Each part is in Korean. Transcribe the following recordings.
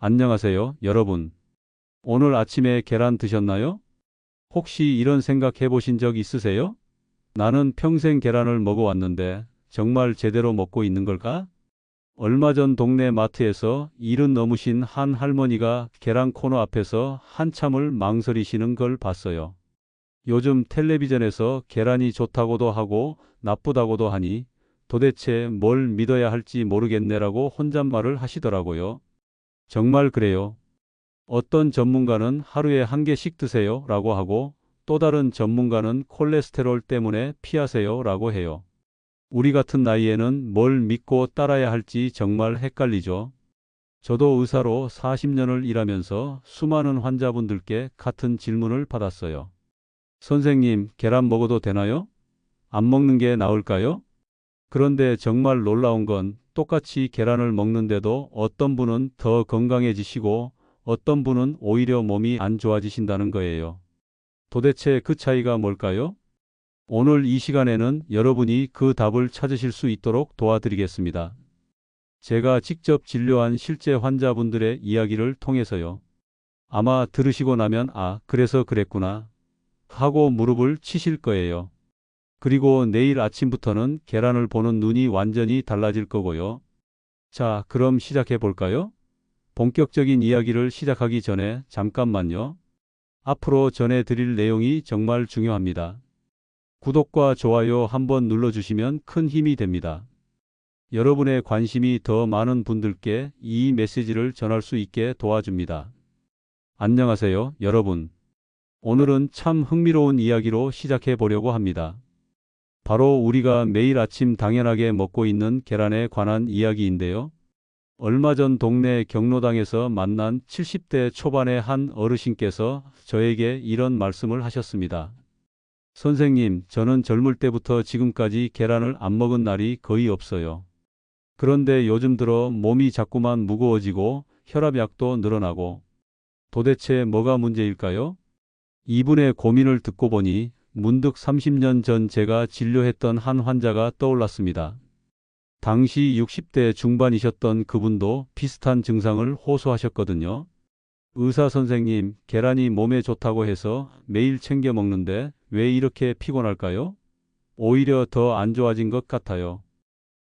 안녕하세요, 여러분. 오늘 아침에 계란 드셨나요? 혹시 이런 생각 해보신 적 있으세요? 나는 평생 계란을 먹어왔는데 정말 제대로 먹고 있는 걸까? 얼마 전 동네 마트에서 일은 넘으신 한 할머니가 계란 코너 앞에서 한참을 망설이시는 걸 봤어요. 요즘 텔레비전에서 계란이 좋다고도 하고 나쁘다고도 하니 도대체 뭘 믿어야 할지 모르겠네라고 혼잣말을 하시더라고요. 정말 그래요. 어떤 전문가는 하루에 한 개씩 드세요 라고 하고 또 다른 전문가는 콜레스테롤 때문에 피하세요 라고 해요. 우리 같은 나이에는 뭘 믿고 따라야 할지 정말 헷갈리죠. 저도 의사로 40년을 일하면서 수많은 환자분들께 같은 질문을 받았어요. 선생님, 계란 먹어도 되나요? 안 먹는 게 나을까요? 그런데 정말 놀라운 건 똑같이 계란을 먹는데도 어떤 분은 더 건강해지시고 어떤 분은 오히려 몸이 안 좋아지신다는 거예요. 도대체 그 차이가 뭘까요? 오늘 이 시간에는 여러분이 그 답을 찾으실 수 있도록 도와드리겠습니다. 제가 직접 진료한 실제 환자분들의 이야기를 통해서요. 아마 들으시고 나면 그래서 그랬구나 하고 무릎을 치실 거예요. 그리고 내일 아침부터는 계란을 보는 눈이 완전히 달라질 거고요. 자, 그럼 시작해 볼까요? 본격적인 이야기를 시작하기 전에 잠깐만요. 앞으로 전해드릴 내용이 정말 중요합니다. 구독과 좋아요 한번 눌러주시면 큰 힘이 됩니다. 여러분의 관심이 더 많은 분들께 이 메시지를 전할 수 있게 도와줍니다. 안녕하세요, 여러분. 오늘은 참 흥미로운 이야기로 시작해 보려고 합니다. 바로 우리가 매일 아침 당연하게 먹고 있는 계란에 관한 이야기인데요. 얼마 전 동네 경로당에서 만난 70대 초반의 한 어르신께서 저에게 이런 말씀을 하셨습니다. 선생님, 저는 젊을 때부터 지금까지 계란을 안 먹은 날이 거의 없어요. 그런데 요즘 들어 몸이 자꾸만 무거워지고 혈압약도 늘어나고 도대체 뭐가 문제일까요? 이분의 고민을 듣고 보니 문득 30년 전 제가 진료했던 한 환자가 떠올랐습니다. 당시 60대 중반이셨던 그분도 비슷한 증상을 호소하셨거든요. 의사 선생님, 계란이 몸에 좋다고 해서 매일 챙겨 먹는데 왜 이렇게 피곤할까요? 오히려 더 안 좋아진 것 같아요.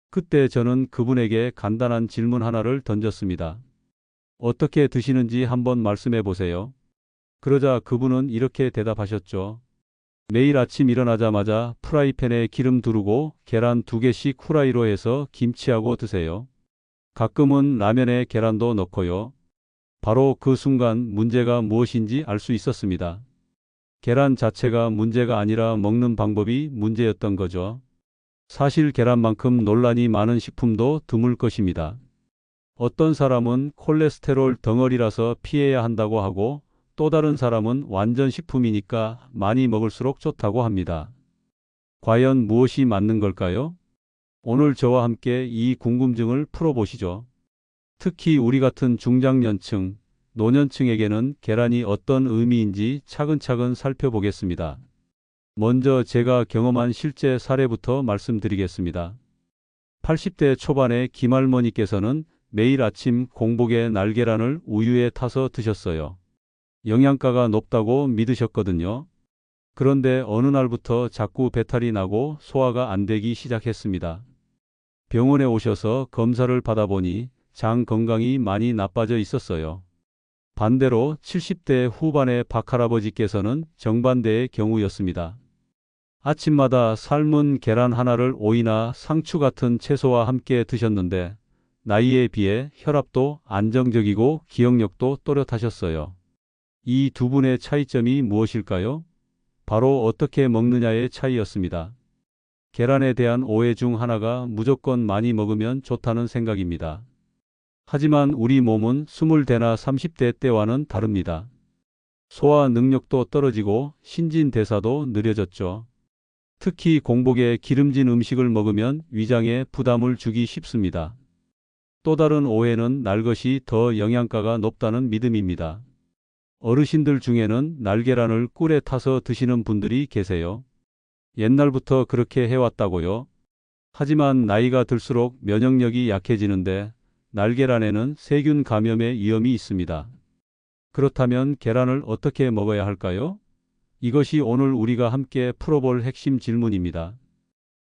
그때 저는 그분에게 간단한 질문 하나를 던졌습니다. 어떻게 드시는지 한번 말씀해 보세요. 그러자 그분은 이렇게 대답하셨죠. 매일 아침 일어나자마자 프라이팬에 기름 두르고 계란 2개씩 후라이로 해서 김치하고 드세요. 가끔은 라면에 계란도 넣고요. 바로 그 순간 문제가 무엇인지 알 수 있었습니다. 계란 자체가 문제가 아니라 먹는 방법이 문제였던 거죠. 사실 계란만큼 논란이 많은 식품도 드물 것입니다. 어떤 사람은 콜레스테롤 덩어리라서 피해야 한다고 하고 또 다른 사람은 완전 식품이니까 많이 먹을수록 좋다고 합니다. 과연 무엇이 맞는 걸까요? 오늘 저와 함께 이 궁금증을 풀어보시죠. 특히 우리 같은 중장년층, 노년층에게는 계란이 어떤 의미인지 차근차근 살펴보겠습니다. 먼저 제가 경험한 실제 사례부터 말씀드리겠습니다. 80대 초반의 김할머니께서는 매일 아침 공복에 날계란을 우유에 타서 드셨어요. 영양가가 높다고 믿으셨거든요. 그런데 어느 날부터 자꾸 배탈이 나고 소화가 안 되기 시작했습니다. 병원에 오셔서 검사를 받아보니 장 건강이 많이 나빠져 있었어요. 반대로 70대 후반의 박할아버지께서는 정반대의 경우였습니다. 아침마다 삶은 계란 하나를 오이나 상추 같은 채소와 함께 드셨는데 나이에 비해 혈압도 안정적이고 기억력도 또렷하셨어요. 이 두 분의 차이점이 무엇일까요? 바로 어떻게 먹느냐의 차이였습니다. 계란에 대한 오해 중 하나가 무조건 많이 먹으면 좋다는 생각입니다. 하지만 우리 몸은 20대나 30대 때와는 다릅니다. 소화 능력도 떨어지고 신진대사도 느려졌죠. 특히 공복에 기름진 음식을 먹으면 위장에 부담을 주기 쉽습니다. 또 다른 오해는 날 것이 더 영양가가 높다는 믿음입니다. 어르신들 중에는 날계란을 꿀에 타서 드시는 분들이 계세요. 옛날부터 그렇게 해왔다고요. 하지만 나이가 들수록 면역력이 약해지는데 날계란에는 세균 감염의 위험이 있습니다. 그렇다면 계란을 어떻게 먹어야 할까요? 이것이 오늘 우리가 함께 풀어볼 핵심 질문입니다.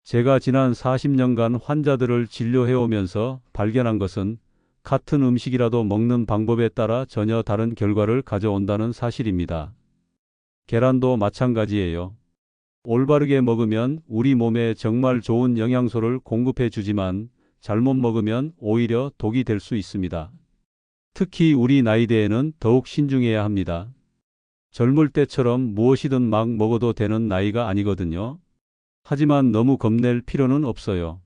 제가 지난 40년간 환자들을 진료해오면서 발견한 것은 같은 음식이라도 먹는 방법에 따라 전혀 다른 결과를 가져온다는 사실입니다. 계란도 마찬가지예요. 올바르게 먹으면 우리 몸에 정말 좋은 영양소를 공급해 주지만 잘못 먹으면 오히려 독이 될 수 있습니다. 특히 우리 나이대에는 더욱 신중해야 합니다. 젊을 때처럼 무엇이든 막 먹어도 되는 나이가 아니거든요. 하지만 너무 겁낼 필요는 없어요.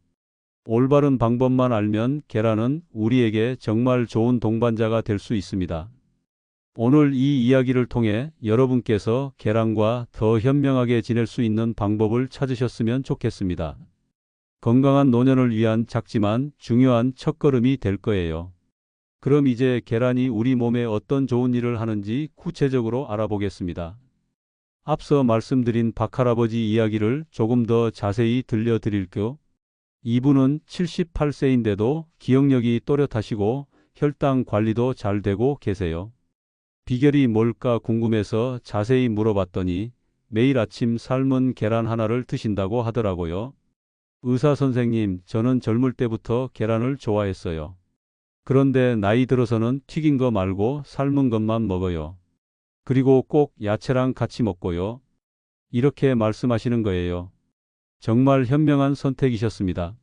올바른 방법만 알면 계란은 우리에게 정말 좋은 동반자가 될 수 있습니다. 오늘 이 이야기를 통해 여러분께서 계란과 더 현명하게 지낼 수 있는 방법을 찾으셨으면 좋겠습니다. 건강한 노년을 위한 작지만 중요한 첫걸음이 될 거예요. 그럼 이제 계란이 우리 몸에 어떤 좋은 일을 하는지 구체적으로 알아보겠습니다. 앞서 말씀드린 박할아버지 이야기를 조금 더 자세히 들려드릴게요. 이분은 78세인데도 기억력이 또렷하시고 혈당 관리도 잘 되고 계세요. 비결이 뭘까 궁금해서 자세히 물어봤더니 매일 아침 삶은 계란 하나를 드신다고 하더라고요. 의사 선생님, 저는 젊을 때부터 계란을 좋아했어요. 그런데 나이 들어서는 튀긴 거 말고 삶은 것만 먹어요. 그리고 꼭 야채랑 같이 먹고요. 이렇게 말씀하시는 거예요. 정말 현명한 선택이셨습니다.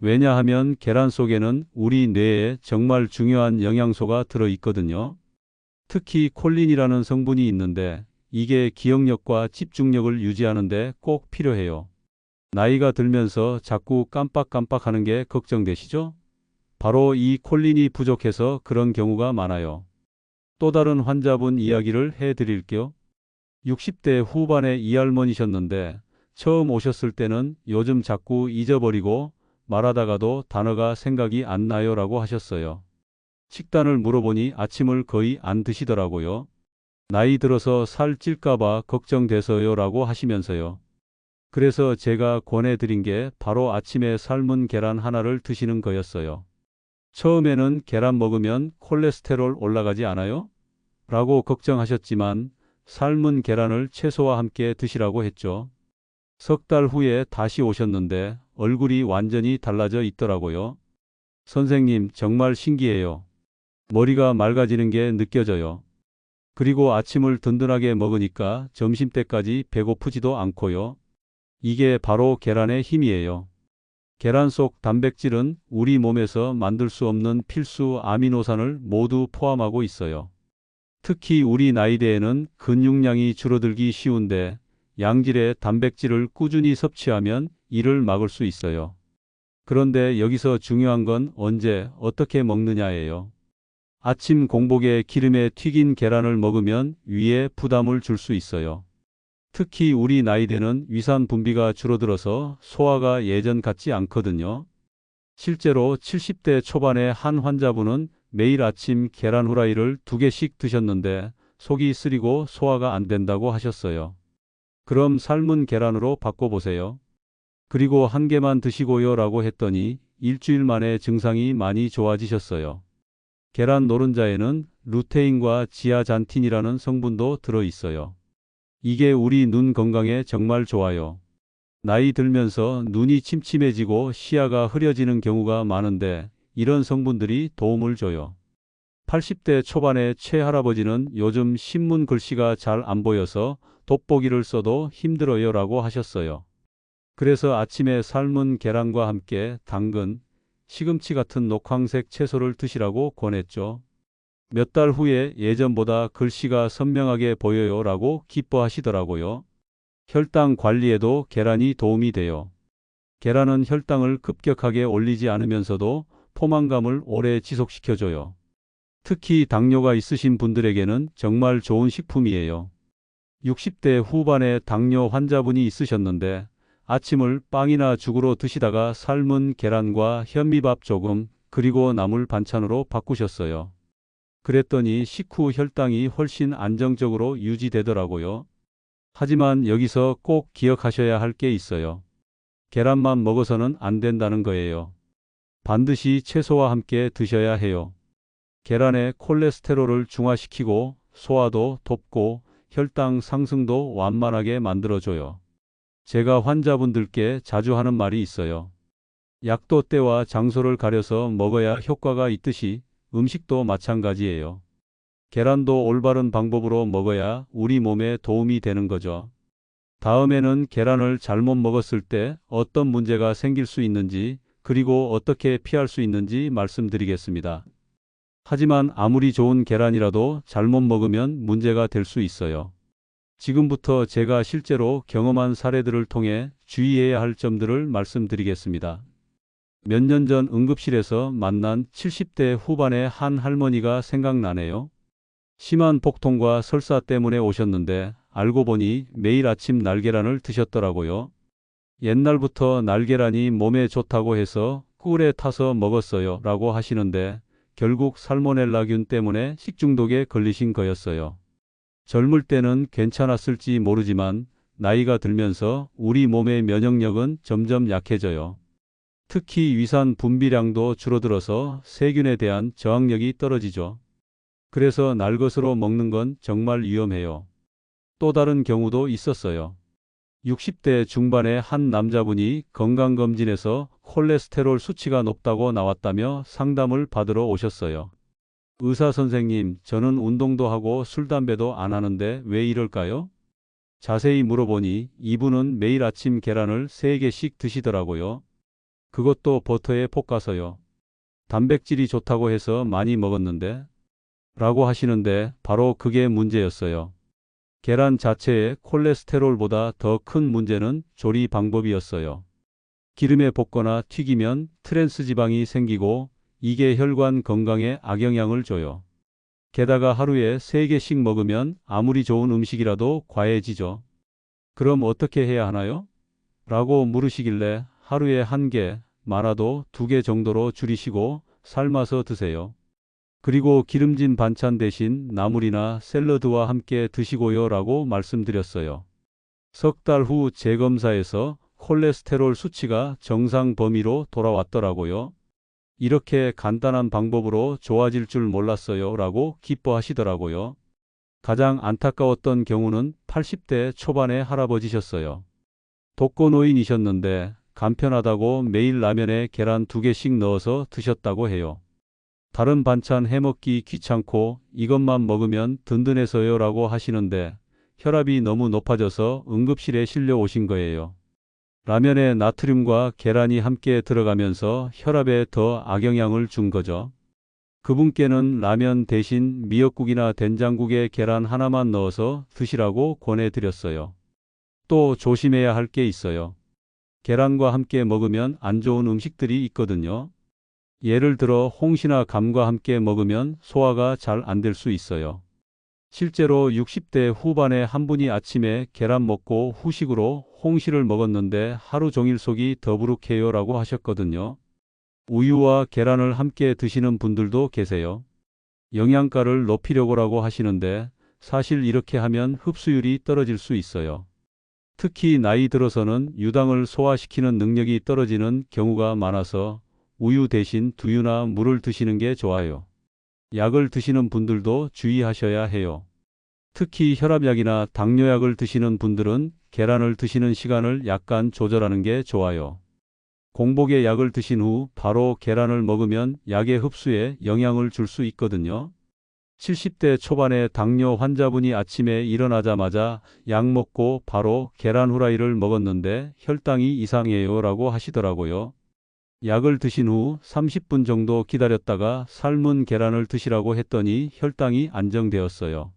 왜냐하면 계란 속에는 우리 뇌에 정말 중요한 영양소가 들어있거든요. 특히 콜린이라는 성분이 있는데 이게 기억력과 집중력을 유지하는 데 꼭 필요해요. 나이가 들면서 자꾸 깜빡깜빡하는 게 걱정되시죠? 바로 이 콜린이 부족해서 그런 경우가 많아요. 또 다른 환자분 이야기를 해드릴게요. 60대 후반의 이 할머니셨는데 처음 오셨을 때는 요즘 자꾸 잊어버리고 말하다가도 단어가 생각이 안 나요 라고 하셨어요. 식단을 물어보니 아침을 거의 안 드시더라고요. 나이 들어서 살 찔까봐 걱정돼서요 라고 하시면서요. 그래서 제가 권해드린 게 바로 아침에 삶은 계란 하나를 드시는 거였어요. 처음에는 계란 먹으면 콜레스테롤 올라가지 않아요? 라고 걱정하셨지만 삶은 계란을 채소와 함께 드시라고 했죠. 석 달 후에 다시 오셨는데 얼굴이 완전히 달라져 있더라고요. 선생님, 정말 신기해요. 머리가 맑아지는 게 느껴져요. 그리고 아침을 든든하게 먹으니까 점심때까지 배고프지도 않고요. 이게 바로 계란의 힘이에요. 계란 속 단백질은 우리 몸에서 만들 수 없는 필수 아미노산을 모두 포함하고 있어요. 특히 우리 나이대에는 근육량이 줄어들기 쉬운데 양질의 단백질을 꾸준히 섭취하면 이를 막을 수 있어요. 그런데 여기서 중요한 건 언제, 어떻게 먹느냐예요. 아침 공복에 기름에 튀긴 계란을 먹으면 위에 부담을 줄 수 있어요. 특히 우리 나이대는 위산 분비가 줄어들어서 소화가 예전 같지 않거든요. 실제로 70대 초반의 한 환자분은 매일 아침 계란 후라이를 2개씩 드셨는데 속이 쓰리고 소화가 안 된다고 하셨어요. 그럼 삶은 계란으로 바꿔보세요. 그리고 한 개만 드시고요 라고 했더니 일주일 만에 증상이 많이 좋아지셨어요. 계란 노른자에는 루테인과 지아잔틴이라는 성분도 들어있어요. 이게 우리 눈 건강에 정말 좋아요. 나이 들면서 눈이 침침해지고 시야가 흐려지는 경우가 많은데 이런 성분들이 도움을 줘요. 80대 초반의 최할아버지는 요즘 신문 글씨가 잘 안 보여서 돋보기를 써도 힘들어요 라고 하셨어요. 그래서 아침에 삶은 계란과 함께 당근, 시금치 같은 녹황색 채소를 드시라고 권했죠. 몇 달 후에 예전보다 글씨가 선명하게 보여요 라고 기뻐하시더라고요. 혈당 관리에도 계란이 도움이 돼요. 계란은 혈당을 급격하게 올리지 않으면서도 포만감을 오래 지속시켜줘요. 특히 당뇨가 있으신 분들에게는 정말 좋은 식품이에요. 60대 후반에 당뇨 환자분이 있으셨는데 아침을 빵이나 죽으로 드시다가 삶은 계란과 현미밥 조금 그리고 나물 반찬으로 바꾸셨어요. 그랬더니 식후 혈당이 훨씬 안정적으로 유지되더라고요. 하지만 여기서 꼭 기억하셔야 할 게 있어요. 계란만 먹어서는 안 된다는 거예요. 반드시 채소와 함께 드셔야 해요. 계란의 콜레스테롤을 중화시키고 소화도 돕고 혈당 상승도 완만하게 만들어줘요. 제가 환자분들께 자주 하는 말이 있어요. 약도 때와 장소를 가려서 먹어야 효과가 있듯이 음식도 마찬가지예요. 계란도 올바른 방법으로 먹어야 우리 몸에 도움이 되는 거죠. 다음에는 계란을 잘못 먹었을 때 어떤 문제가 생길 수 있는지, 그리고 어떻게 피할 수 있는지 말씀드리겠습니다. 하지만 아무리 좋은 계란이라도 잘못 먹으면 문제가 될 수 있어요. 지금부터 제가 실제로 경험한 사례들을 통해 주의해야 할 점들을 말씀드리겠습니다. 몇 년 전 응급실에서 만난 70대 후반의 한 할머니가 생각나네요. 심한 복통과 설사 때문에 오셨는데 알고 보니 매일 아침 날계란을 드셨더라고요. 옛날부터 날계란이 몸에 좋다고 해서 꿀에 타서 먹었어요 라고 하시는데 결국 살모넬라균 때문에 식중독에 걸리신 거였어요. 젊을 때는 괜찮았을지 모르지만 나이가 들면서 우리 몸의 면역력은 점점 약해져요. 특히 위산 분비량도 줄어들어서 세균에 대한 저항력이 떨어지죠. 그래서 날것으로 먹는 건 정말 위험해요. 또 다른 경우도 있었어요. 60대 중반의 한 남자분이 건강검진에서 콜레스테롤 수치가 높다고 나왔다며 상담을 받으러 오셨어요. 의사 선생님, 저는 운동도 하고 술, 담배도 안 하는데 왜 이럴까요? 자세히 물어보니 이분은 매일 아침 계란을 3개씩 드시더라고요. 그것도 버터에 볶아서요. 단백질이 좋다고 해서 많이 먹었는데 라고 하시는데 바로 그게 문제였어요. 계란 자체의 콜레스테롤보다 더 큰 문제는 조리 방법이었어요. 기름에 볶거나 튀기면 트랜스 지방이 생기고 이게 혈관 건강에 악영향을 줘요. 게다가 하루에 3개씩 먹으면 아무리 좋은 음식이라도 과해지죠. 그럼 어떻게 해야 하나요? 라고 물으시길래 하루에 1개, 많아도 2개 정도로 줄이시고 삶아서 드세요. 그리고 기름진 반찬 대신 나물이나 샐러드와 함께 드시고요 라고 말씀드렸어요. 석 달 후 재검사에서 콜레스테롤 수치가 정상 범위로 돌아왔더라고요. 이렇게 간단한 방법으로 좋아질 줄 몰랐어요 라고 기뻐하시더라고요. 가장 안타까웠던 경우는 80대 초반의 할아버지셨어요. 독거노인이셨는데 간편하다고 매일 라면에 계란 2개씩 넣어서 드셨다고 해요. 다른 반찬 해먹기 귀찮고 이것만 먹으면 든든해서요 라고 하시는데 혈압이 너무 높아져서 응급실에 실려 오신 거예요. 라면에 나트륨과 계란이 함께 들어가면서 혈압에 더 악영향을 준 거죠. 그분께는 라면 대신 미역국이나 된장국에 계란 하나만 넣어서 드시라고 권해드렸어요. 또 조심해야 할 게 있어요. 계란과 함께 먹으면 안 좋은 음식들이 있거든요. 예를 들어 홍시나 감과 함께 먹으면 소화가 잘 안 될 수 있어요. 실제로 60대 후반의 한 분이 아침에 계란 먹고 후식으로 홍시를 먹었는데 하루 종일 속이 더부룩해요 라고 하셨거든요. 우유와 계란을 함께 드시는 분들도 계세요. 영양가를 높이려고라고 하시는데 사실 이렇게 하면 흡수율이 떨어질 수 있어요. 특히 나이 들어서는 유당을 소화시키는 능력이 떨어지는 경우가 많아서 우유 대신 두유나 물을 드시는 게 좋아요. 약을 드시는 분들도 주의하셔야 해요. 특히 혈압약이나 당뇨약을 드시는 분들은 계란을 드시는 시간을 약간 조절하는 게 좋아요. 공복에 약을 드신 후 바로 계란을 먹으면 약의 흡수에 영향을 줄 수 있거든요. 70대 초반의 당뇨 환자분이 아침에 일어나자마자 약 먹고 바로 계란 후라이를 먹었는데 혈당이 이상해요 라고 하시더라고요. 약을 드신 후 30분 정도 기다렸다가 삶은 계란을 드시라고 했더니 혈당이 안정되었어요.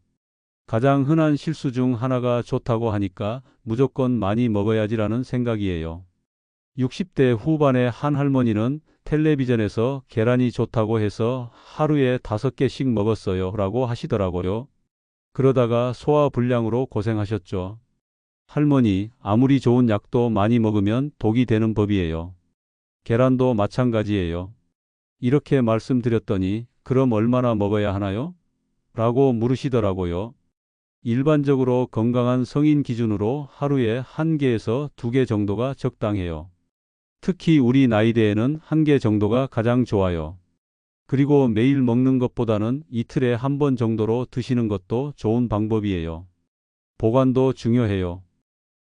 가장 흔한 실수 중 하나가 좋다고 하니까 무조건 많이 먹어야지라는 생각이에요. 60대 후반의 한 할머니는 텔레비전에서 계란이 좋다고 해서 하루에 5개씩 먹었어요 라고 하시더라고요. 그러다가 소화불량으로 고생하셨죠. 할머니, 아무리 좋은 약도 많이 먹으면 독이 되는 법이에요. 계란도 마찬가지예요. 이렇게 말씀드렸더니 그럼 얼마나 먹어야 하나요? 라고 물으시더라고요. 일반적으로 건강한 성인 기준으로 하루에 1개에서 2개 정도가 적당해요. 특히 우리 나이대에는 한 개 정도가 가장 좋아요. 그리고 매일 먹는 것보다는 이틀에 한 번 정도로 드시는 것도 좋은 방법이에요. 보관도 중요해요.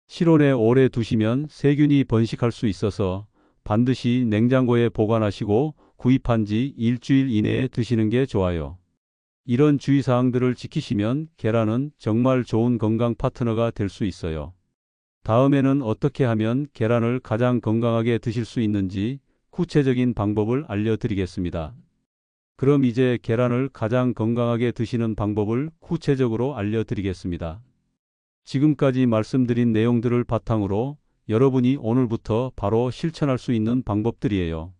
실온에 오래 두시면 세균이 번식할 수 있어서 반드시 냉장고에 보관하시고 구입한 지 일주일 이내에 드시는 게 좋아요. 이런 주의사항들을 지키시면 계란은 정말 좋은 건강 파트너가 될 수 있어요. 다음에는 어떻게 하면 계란을 가장 건강하게 드실 수 있는지 구체적인 방법을 알려드리겠습니다. 그럼 이제 계란을 가장 건강하게 드시는 방법을 구체적으로 알려드리겠습니다. 지금까지 말씀드린 내용들을 바탕으로 여러분이 오늘부터 바로 실천할 수 있는 방법들이에요.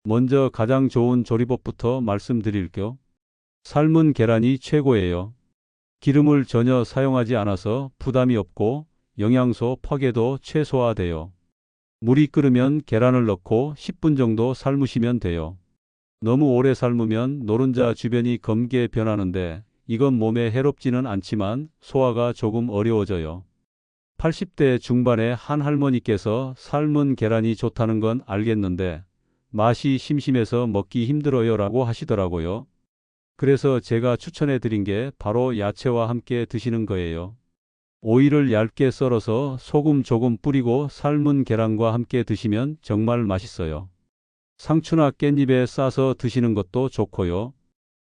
먼저 가장 좋은 조리법부터 말씀드릴게요. 삶은 계란이 최고예요. 기름을 전혀 사용하지 않아서 부담이 없고 영양소 파괴도 최소화돼요. 물이 끓으면 계란을 넣고 10분 정도 삶으시면 돼요. 너무 오래 삶으면 노른자 주변이 검게 변하는데 이건 몸에 해롭지는 않지만 소화가 조금 어려워져요. 80대 중반의 한 할머니께서 삶은 계란이 좋다는 건 알겠는데 맛이 심심해서 먹기 힘들어요 라고 하시더라고요. 그래서 제가 추천해 드린 게 바로 야채와 함께 드시는 거예요. 오이를 얇게 썰어서 소금 조금 뿌리고 삶은 계란과 함께 드시면 정말 맛있어요. 상추나 깻잎에 싸서 드시는 것도 좋고요.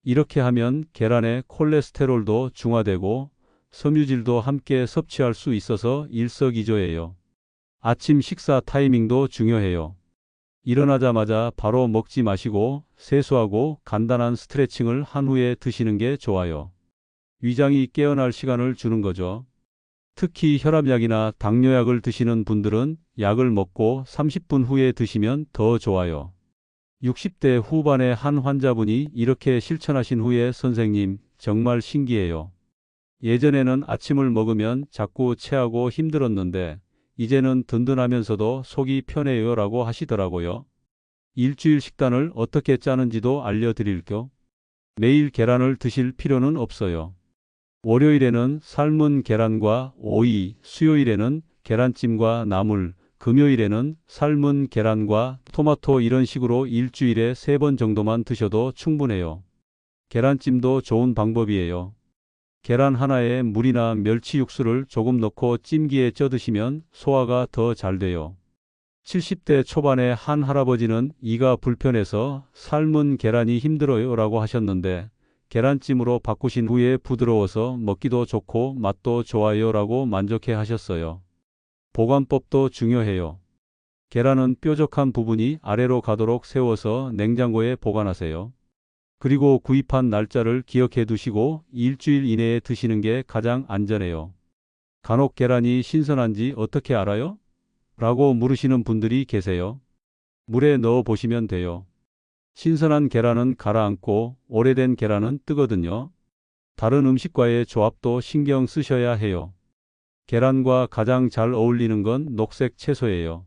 이렇게 하면 계란의 콜레스테롤도 중화되고 섬유질도 함께 섭취할 수 있어서 일석이조예요. 아침 식사 타이밍도 중요해요. 일어나자마자 바로 먹지 마시고 세수하고 간단한 스트레칭을 한 후에 드시는 게 좋아요. 위장이 깨어날 시간을 주는 거죠. 특히 혈압약이나 당뇨약을 드시는 분들은 약을 먹고 30분 후에 드시면 더 좋아요. 60대 후반의 한 환자분이 이렇게 실천하신 후에 선생님, 정말 신기해요. 예전에는 아침을 먹으면 자꾸 체하고 힘들었는데 이제는 든든하면서도 속이 편해요 라고 하시더라고요. 일주일 식단을 어떻게 짜는지도 알려드릴게요. 매일 계란을 드실 필요는 없어요. 월요일에는 삶은 계란과 오이, 수요일에는 계란찜과 나물, 금요일에는 삶은 계란과 토마토 이런 식으로 일주일에 3번 정도만 드셔도 충분해요. 계란찜도 좋은 방법이에요. 계란 하나에 물이나 멸치 육수를 조금 넣고 찜기에 쪄 드시면 소화가 더 잘 돼요. 70대 초반의 한 할아버지는 이가 불편해서 삶은 계란이 힘들어요 라고 하셨는데 계란찜으로 바꾸신 후에 부드러워서 먹기도 좋고 맛도 좋아요 라고 만족해 하셨어요. 보관법도 중요해요. 계란은 뾰족한 부분이 아래로 가도록 세워서 냉장고에 보관하세요. 그리고 구입한 날짜를 기억해 두시고 일주일 이내에 드시는 게 가장 안전해요. 간혹 계란이 신선한지 어떻게 알아요? 라고 물으시는 분들이 계세요. 물에 넣어 보시면 돼요. 신선한 계란은 가라앉고 오래된 계란은 뜨거든요. 다른 음식과의 조합도 신경 쓰셔야 해요. 계란과 가장 잘 어울리는 건 녹색 채소예요.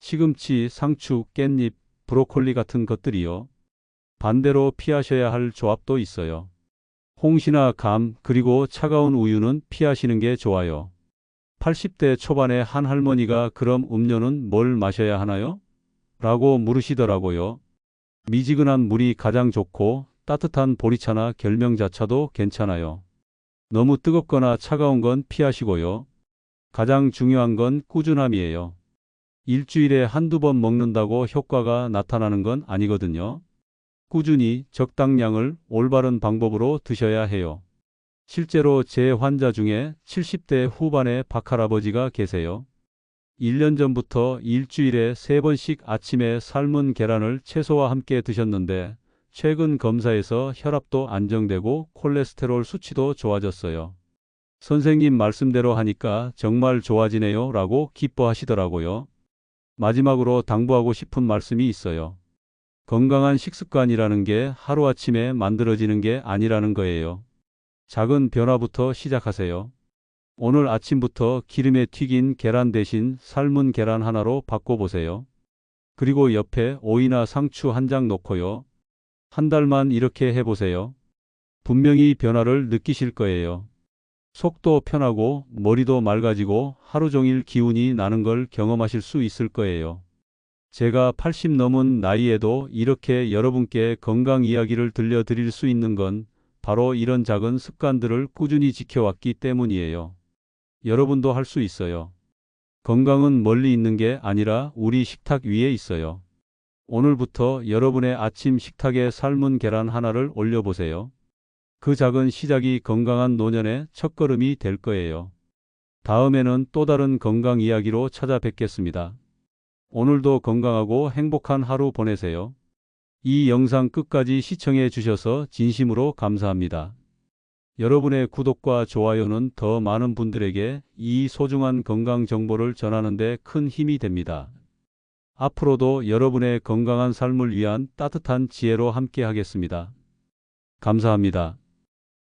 시금치, 상추, 깻잎, 브로콜리 같은 것들이요. 반대로 피하셔야 할 조합도 있어요. 홍시나 감, 그리고 차가운 우유는 피하시는 게 좋아요. 80대 초반의 한 할머니가 그럼 음료는 뭘 마셔야 하나요? 라고 물으시더라고요. 미지근한 물이 가장 좋고 따뜻한 보리차나 결명자차도 괜찮아요. 너무 뜨겁거나 차가운 건 피하시고요. 가장 중요한 건 꾸준함이에요. 일주일에 한두 번 먹는다고 효과가 나타나는 건 아니거든요. 꾸준히 적당량을 올바른 방법으로 드셔야 해요. 실제로 제 환자 중에 70대 후반의 박할아버지가 계세요. 1년 전부터 일주일에 3번씩 아침에 삶은 계란을 채소와 함께 드셨는데 최근 검사에서 혈압도 안정되고 콜레스테롤 수치도 좋아졌어요. 선생님 말씀대로 하니까 정말 좋아지네요 라고 기뻐하시더라고요. 마지막으로 당부하고 싶은 말씀이 있어요. 건강한 식습관이라는 게 하루아침에 만들어지는 게 아니라는 거예요. 작은 변화부터 시작하세요. 오늘 아침부터 기름에 튀긴 계란 대신 삶은 계란 하나로 바꿔보세요. 그리고 옆에 오이나 상추 한 장 놓고요. 한 달만 이렇게 해보세요. 분명히 변화를 느끼실 거예요. 속도 편하고 머리도 맑아지고 하루 종일 기운이 나는 걸 경험하실 수 있을 거예요. 제가 80 넘은 나이에도 이렇게 여러분께 건강 이야기를 들려드릴 수 있는 건 바로 이런 작은 습관들을 꾸준히 지켜왔기 때문이에요. 여러분도 할 수 있어요. 건강은 멀리 있는 게 아니라 우리 식탁 위에 있어요. 오늘부터 여러분의 아침 식탁에 삶은 계란 하나를 올려보세요. 그 작은 시작이 건강한 노년의 첫걸음이 될 거예요. 다음에는 또 다른 건강 이야기로 찾아뵙겠습니다. 오늘도 건강하고 행복한 하루 보내세요. 이 영상 끝까지 시청해 주셔서 진심으로 감사합니다. 여러분의 구독과 좋아요는 더 많은 분들에게 이 소중한 건강 정보를 전하는 데 큰 힘이 됩니다. 앞으로도 여러분의 건강한 삶을 위한 따뜻한 지혜로 함께 하겠습니다. 감사합니다.